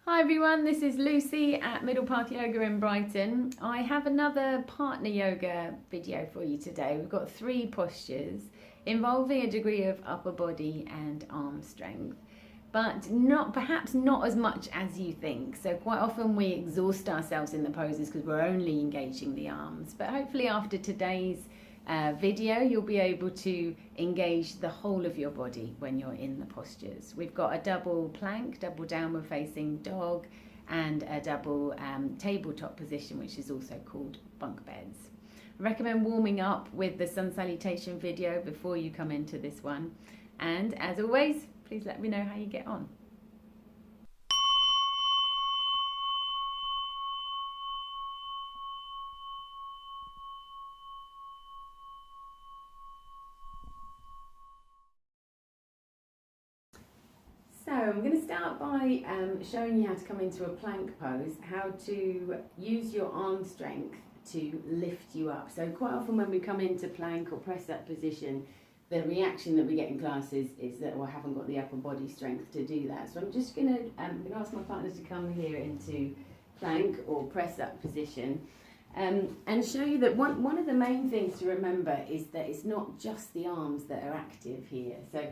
Hi everyone, this is Lucy at Middle Path Yoga in Brighton. I have another partner yoga video for you today. We've got 3 postures involving a degree of upper body and arm strength, but perhaps not as much as you think. So quite often we exhaust ourselves in the poses because we're only engaging the arms, but hopefully after today's video you'll be able to engage the whole of your body when you're in the postures. We've got a double plank, double downward facing dog, and a double tabletop position, which is also called bunk beds. I recommend warming up with the sun salutation video before you come into this one, and as always, please let me know how you get on. So I'm going to start by showing you how to come into a plank pose, how to use your arm strength to lift you up. So quite often when we come into plank or press up position, the reaction that we get in class is that I haven't got the upper body strength to do that. So I'm just going to ask my partners to come here into plank or press up position and show you that one of the main things to remember is that it's not just the arms that are active here. So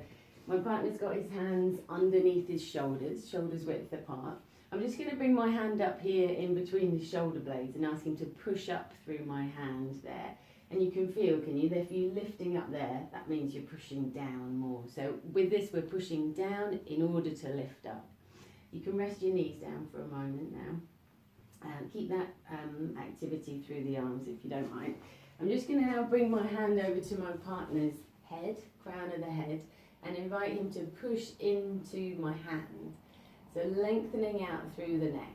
my partner's got his hands underneath his shoulders, shoulders width apart. I'm just going to bring my hand up here in between the shoulder blades and ask him to push up through my hand there. And you can feel, can you, that if you're lifting up there, that means you're pushing down more. So with this, we're pushing down in order to lift up. You can rest your knees down for a moment now. Keep that activity through the arms if you don't mind. I'm just going to now bring my hand over to my partner's head, crown of the head, and invite him to push into my hand. So lengthening out through the neck.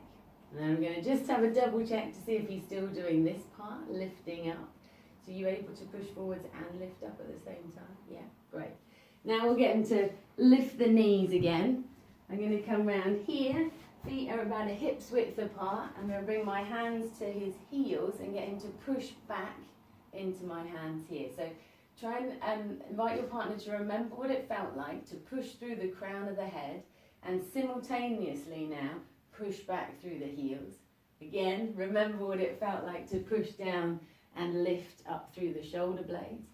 And then I'm going to just have a double check to see if he's still doing this part, lifting up. So you're able to push forwards and lift up at the same time? Yeah, great. Now we'll get him to lift the knees again. I'm going to come round here. Feet are about a hip's width apart. I'm going to bring my hands to his heels and get him to push back into my hands here. So try and invite your partner to remember what it felt like to push through the crown of the head and simultaneously now push back through the heels. Again, remember what it felt like to push down and lift up through the shoulder blades.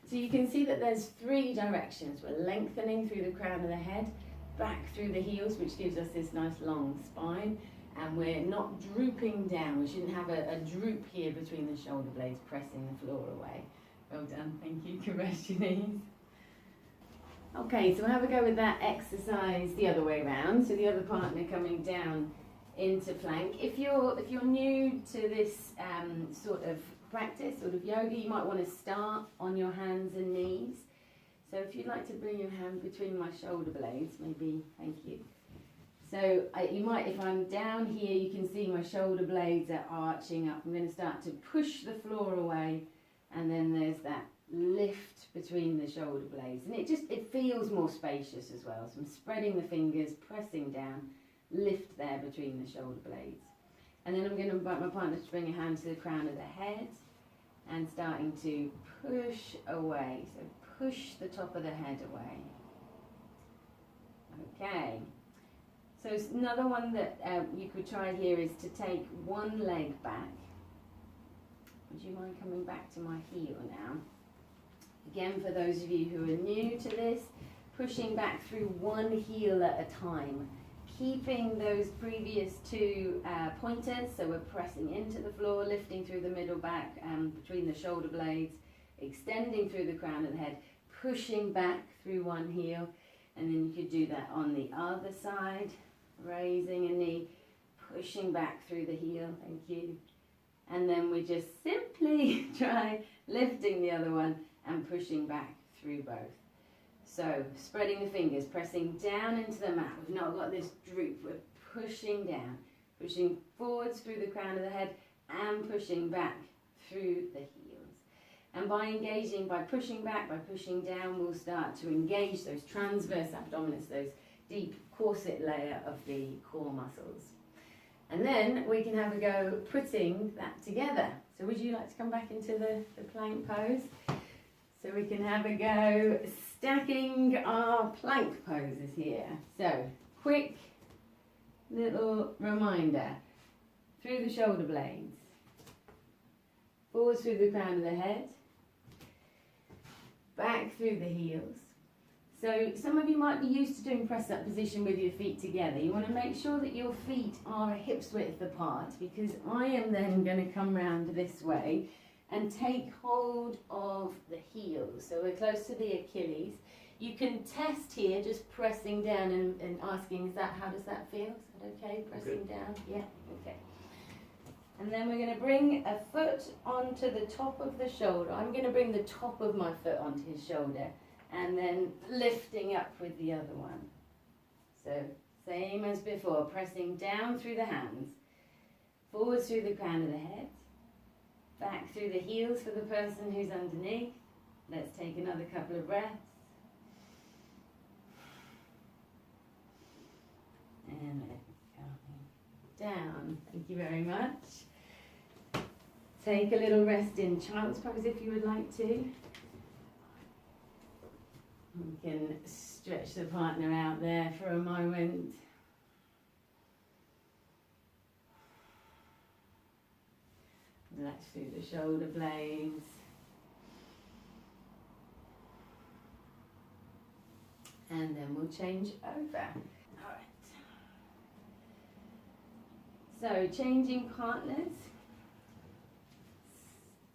So you can see that there's 3 directions. We're lengthening through the crown of the head, back through the heels, which gives us this nice long spine, and we're not drooping down. We shouldn't have a droop here between the shoulder blades, pressing the floor away. Well done, thank you. You can rest your knees. Okay, so we'll have a go with that exercise the other way around. So the other partner coming down into plank. If you're new to this sort of practice, sort of yoga, you might want to start on your hands and knees. So if you'd like to bring your hand between my shoulder blades, maybe, thank you. So you might, if I'm down here, you can see my shoulder blades are arching up. I'm going to start to push the floor away. And then there's that lift between the shoulder blades. And it feels more spacious as well. So I'm spreading the fingers, pressing down, lift there between the shoulder blades. And then I'm going to invite my partner to bring a hand to the crown of the head and starting to push away. So push the top of the head away. Okay. So another one that you could try here is to take one leg back. Would you mind coming back to my heel now? Again, for those of you who are new to this, pushing back through one heel at a time, keeping those previous 2 pointers, so we're pressing into the floor, lifting through the middle back between the shoulder blades, extending through the crown of the head, pushing back through one heel, and then you could do that on the other side, raising a knee, pushing back through the heel, thank you. And then we just simply try lifting the other one and pushing back through both. So spreading the fingers, pressing down into the mat. We've not got this droop. We're pushing down, pushing forwards through the crown of the head and pushing back through the heels. And by pushing back, by pushing down, we'll start to engage those transverse abdominis, those deep corset layer of the core muscles. And then we can have a go putting that together. So would you like to come back into the plank pose? So we can have a go stacking our plank poses here. So quick little reminder. Through the shoulder blades. Forwards through the crown of the head. Back through the heels. So some of you might be used to doing press up position with your feet together. You want to make sure that your feet are hips width apart, because I am then going to come round this way and take hold of the heels. So we're close to the Achilles. You can test here just pressing down and asking, how does that feel? Is that okay? Pressing down? Yeah, okay. And then we're going to bring a foot onto the top of the shoulder. I'm going to bring the top of my foot onto his shoulder and then lifting up with the other one. So same as before, pressing down through the hands, forwards through the crown of the head, back through the heels for the person who's underneath. Let's take another couple of breaths. And down. Thank you very much. Take a little rest in child's pose if you would like to. You can stretch the partner out there for a moment. Relax through the shoulder blades. And then we'll change over. So changing partners,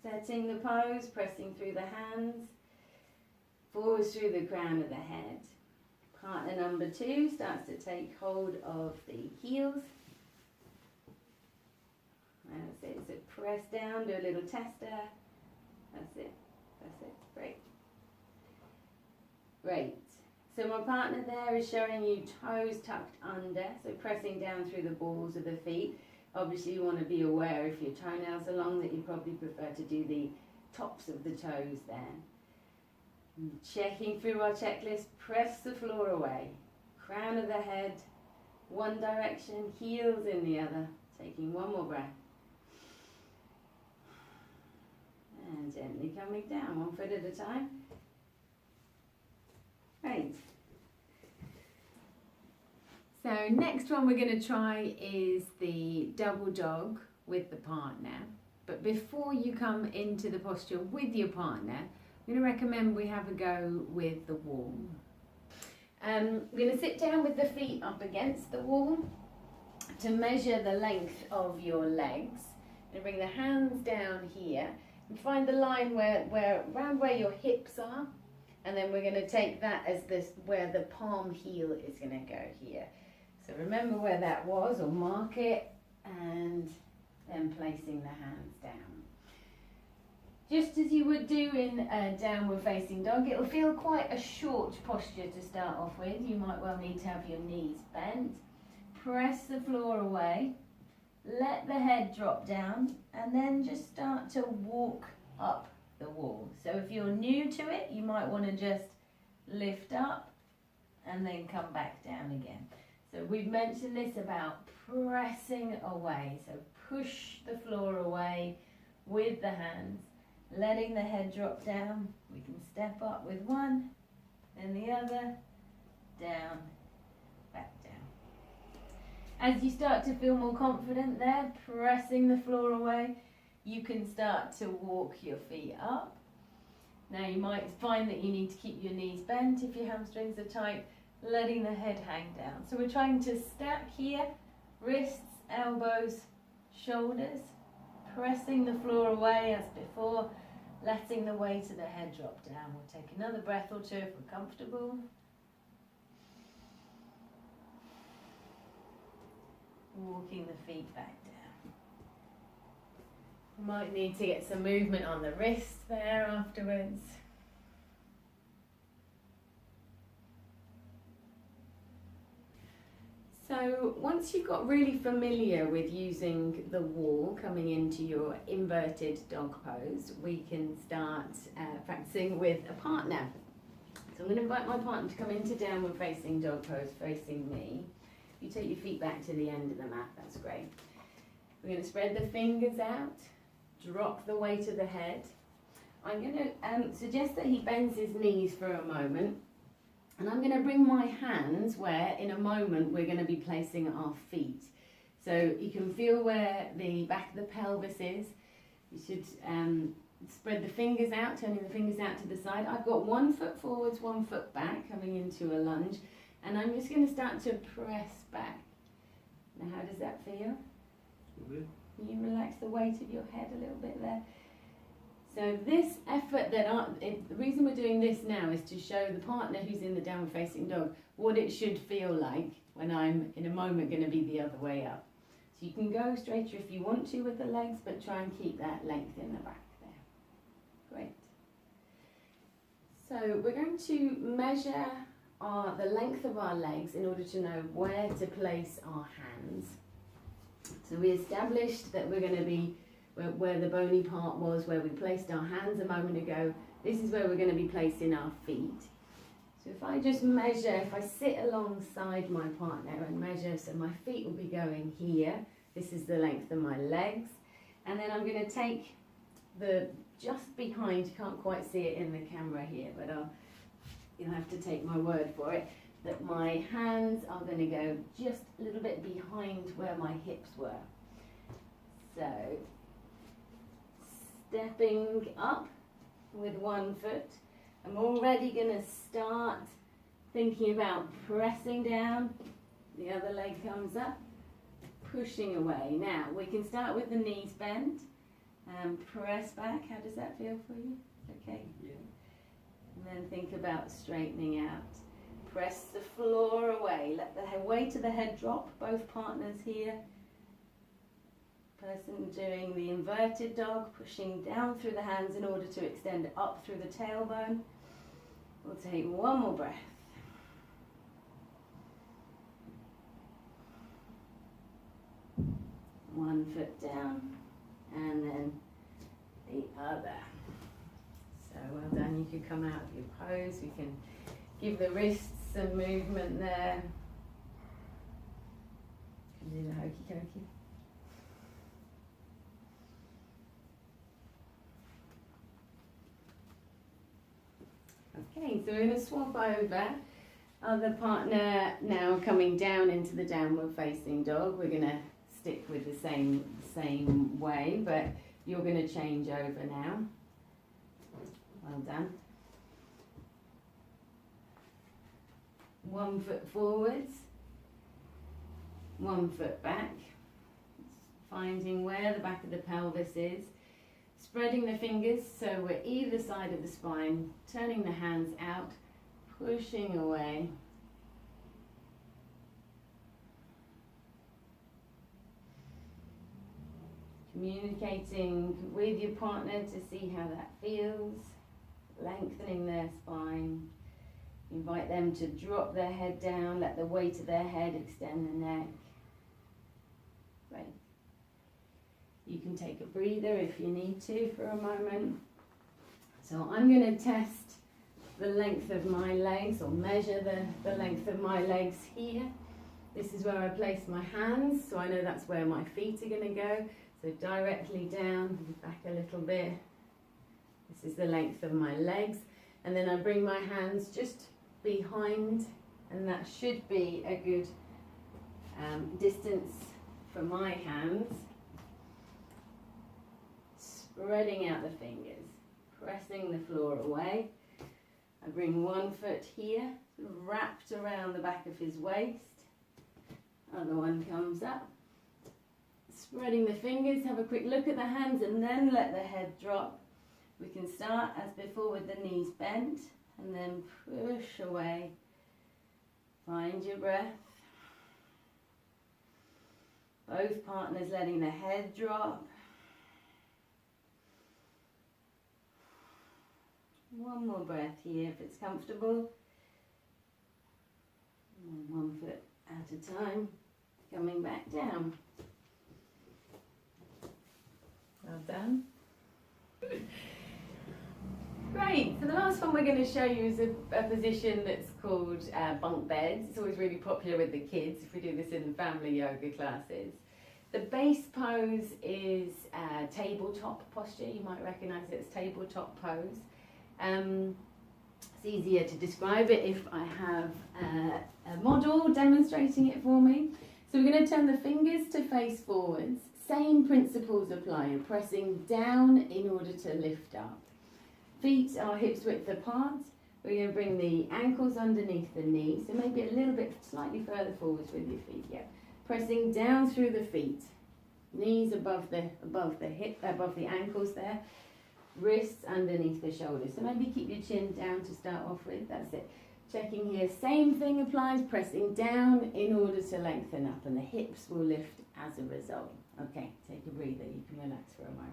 setting the pose, pressing through the hands, forwards through the crown of the head. Partner number 2 starts to take hold of the heels. That's it, so press down, do a little tester. That's it, great. Great. So my partner there is showing you toes tucked under, so pressing down through the balls of the feet. Obviously you want to be aware if your toenails are long that you probably prefer to do the tops of the toes there. Checking through our checklist, press the floor away. Crown of the head, one direction, heels in the other. Taking one more breath. And gently coming down, one foot at a time. Great. So next one we're going to try is the double dog with the partner. But before you come into the posture with your partner, I'm going to recommend we have a go with the wall. We're going to sit down with the feet up against the wall to measure the length of your legs. I'm going to bring the hands down here and find the line around where your hips are. And then we're going to take that as where the palm heel is going to go here. So remember where that was, or mark it, and then placing the hands down. Just as you would do in a downward facing dog, it'll feel quite a short posture to start off with. You might well need to have your knees bent. Press the floor away, let the head drop down, and then just start to walk up the wall. So if you're new to it, you might want to just lift up and then come back down again. So we've mentioned this about pressing away. So push the floor away with the hands, letting the head drop down. We can step up with one, then the other, down, back down. As you start to feel more confident there, pressing the floor away, you can start to walk your feet up. Now you might find that you need to keep your knees bent if your hamstrings are tight, letting the head hang down. So we're trying to stack here, wrists, elbows, shoulders, pressing the floor away as before, letting the weight of the head drop down. We'll take another breath or two if we're comfortable. Walking the feet back down. You might need to get some movement on the wrists there afterwards. So once you've got really familiar with using the wall coming into your inverted dog pose, we can start practicing with a partner. So I'm going to invite my partner to come into downward facing dog pose facing me. You take your feet back to the end of the mat, that's great. We're going to spread the fingers out, drop the weight of the head. I'm going to suggest that he bends his knees for a moment And I'm going to bring my hands where in a moment we're going to be placing our feet. So you can feel where the back of the pelvis is. You should spread the fingers out, turning the fingers out to the side. I've got 1 foot forwards, 1 foot back, coming into a lunge. And I'm just going to start to press back. Now how does that feel? Good. Can you relax the weight of your head a little bit there? So this effort the reason we're doing this now is to show the partner who's in the downward facing dog what it should feel like when I'm in a moment going to be the other way up. So you can go straighter if you want to with the legs, but try and keep that length in the back there. Great. So we're going to measure the length of our legs in order to know where to place our hands. So we established that we're going to be where the bony part was, where we placed our hands a moment ago. This is where we're going to be placing our feet. So if I just measure, if I sit alongside my partner and measure, so my feet will be going here. This is the length of my legs. And then I'm going to take the just behind, you can't quite see it in the camera here, but you'll have to take my word for it, that my hands are going to go just a little bit behind where my hips were. So stepping up with 1 foot. I'm already going to start thinking about pressing down. The other leg comes up, pushing away. Now we can start with the knees bent and press back. How does that feel for you? Okay. Yeah. And then think about straightening out. Press the floor away. Let the weight of the head drop. Both partners here. Person doing the inverted dog, pushing down through the hands in order to extend up through the tailbone. We'll take one more breath. One foot down, and then the other. So well done. You can come out of your pose. We can give the wrists some movement there. Can do the hokey cokey. Okay, so we're going to swap over. Other partner now coming down into the downward facing dog. We're going to stick with the same way, but you're going to change over now. Well done. 1 foot forwards, 1 foot back. Finding where the back of the pelvis is. Spreading the fingers so we're either side of the spine, turning the hands out, pushing away. Communicating with your partner to see how that feels, lengthening their spine. Invite them to drop their head down, let the weight of their head extend the neck. Great. You can take a breather if you need to for a moment. So I'm going to test the length of my legs, or measure the length of my legs here. This is where I place my hands, so I know that's where my feet are going to go. So directly down, back a little bit. This is the length of my legs. And then I bring my hands just behind, and that should be a good distance for my hands. Spreading out the fingers, pressing the floor away. I bring 1 foot here, wrapped around the back of his waist. Other one comes up. Spreading the fingers, have a quick look at the hands and then let the head drop. We can start as before with the knees bent and then push away. Find your breath. Both partners letting the head drop. One more breath here if it's comfortable. And 1 foot at a time, coming back down. Well done. Great, so the last one we're going to show you is a position that's called bunk beds. It's always really popular with the kids if we do this in family yoga classes. The base pose is tabletop posture. You might recognise it as tabletop pose. It's easier to describe it if I have a model demonstrating it for me. So we're going to turn the fingers to face forwards. Same principles apply. You're pressing down in order to lift up. Feet are hips width apart. We're going to bring the ankles underneath the knees, so maybe a little bit slightly further forwards with your feet. Yeah, pressing down through the feet, knees above the hip, above the ankles there, wrists underneath the shoulders. So maybe keep your chin down to start off with. That's it. Checking here, same thing applies. Pressing down in order to lengthen up, and the hips will lift as a result. Okay, take a breather. You can relax for a moment.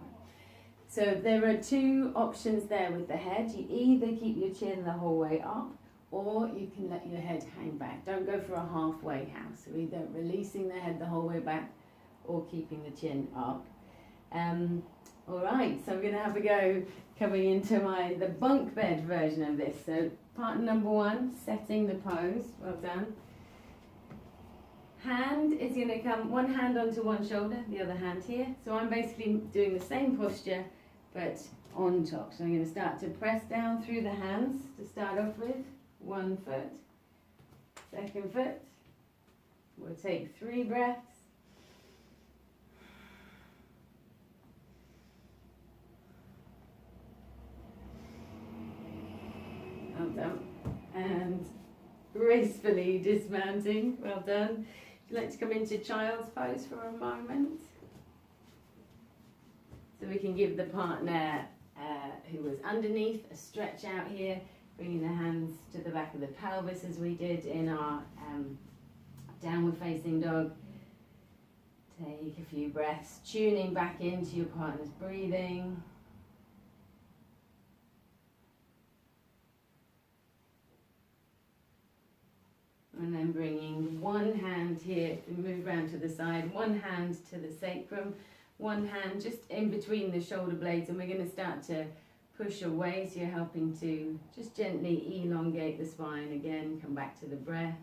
So there are two options there with the head. You either keep your chin the whole way up, or you can let your head hang back. Don't go for a halfway house. So either releasing the head the whole way back or keeping the chin up. All right, so I'm going to have a go coming into the bunk bed version of this. So part number one, setting the pose. Well done. Hand is going to come, one hand onto one shoulder, the other hand here. So I'm basically doing the same posture, but on top. So I'm going to start to press down through the hands to start off with. 1 foot, second foot. We'll take 3 breaths. Well done. And gracefully dismounting. Well done. Let's come into child's pose for a moment. So we can give the partner who was underneath a stretch out here, bringing the hands to the back of the pelvis as we did in our downward facing dog. Take a few breaths, tuning back into your partner's breathing. And then bringing one hand here, move around to the side, one hand to the sacrum, one hand just in between the shoulder blades, and we're going to start to push away, so you're helping to just gently elongate the spine again, come back to the breath.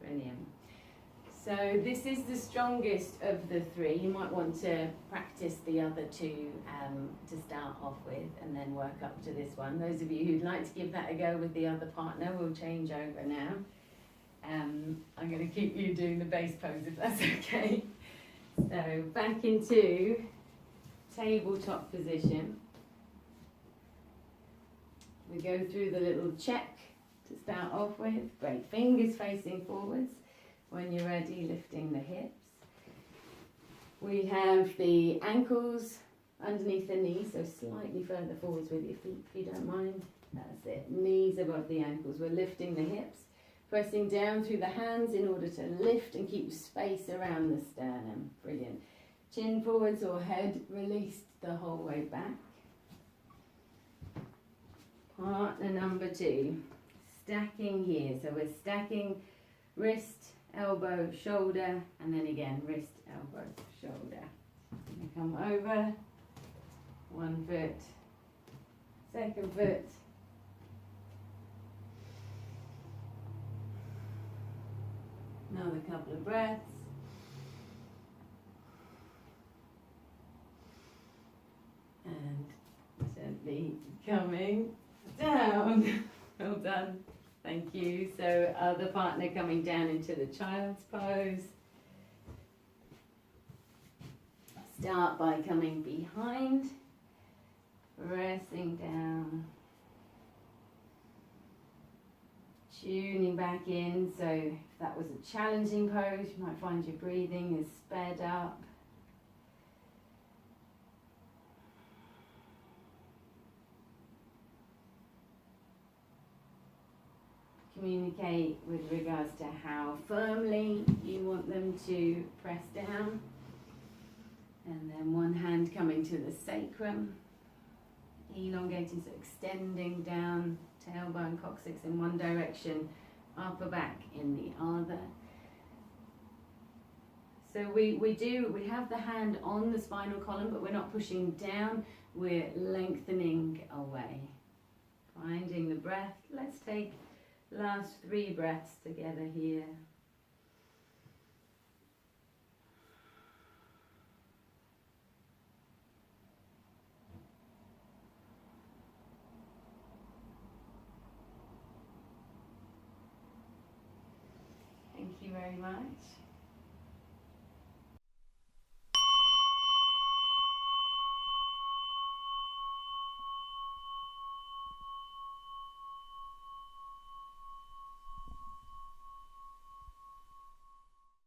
Brilliant. So this is the strongest of the 3. You might want to practice the other 2 to start off with and then work up to this one. Those of you who'd like to give that a go with the other partner will change over now. I'm going to keep you doing the base pose if that's okay. So back into tabletop position. We go through the little check to start off with. Great, fingers facing forwards. When you're ready, lifting the hips. We have the ankles underneath the knees, so slightly further forwards with your feet if you don't mind. That's it, knees above the ankles. We're lifting the hips, pressing down through the hands in order to lift and keep space around the sternum. Brilliant. Chin forwards or head released the whole way back. Partner number 2, stacking here. So we're stacking wrist, elbow, shoulder, and then again wrist, elbow, shoulder. Come over, 1 foot, second foot, another couple of breaths, and gently coming down. Well done. Thank you. So the partner coming down into the child's pose. Start by coming behind, pressing down, tuning back in. So if that was a challenging pose, you might find your breathing is sped up. Communicate with regards to how firmly you want them to press down. And then one hand coming to the sacrum, elongating, so extending down, tailbone, coccyx in one direction, upper back in the other. So we have the hand on the spinal column, but we're not pushing down, we're lengthening away. Finding the breath. Let's take Last 3 breaths together here. Thank you very much.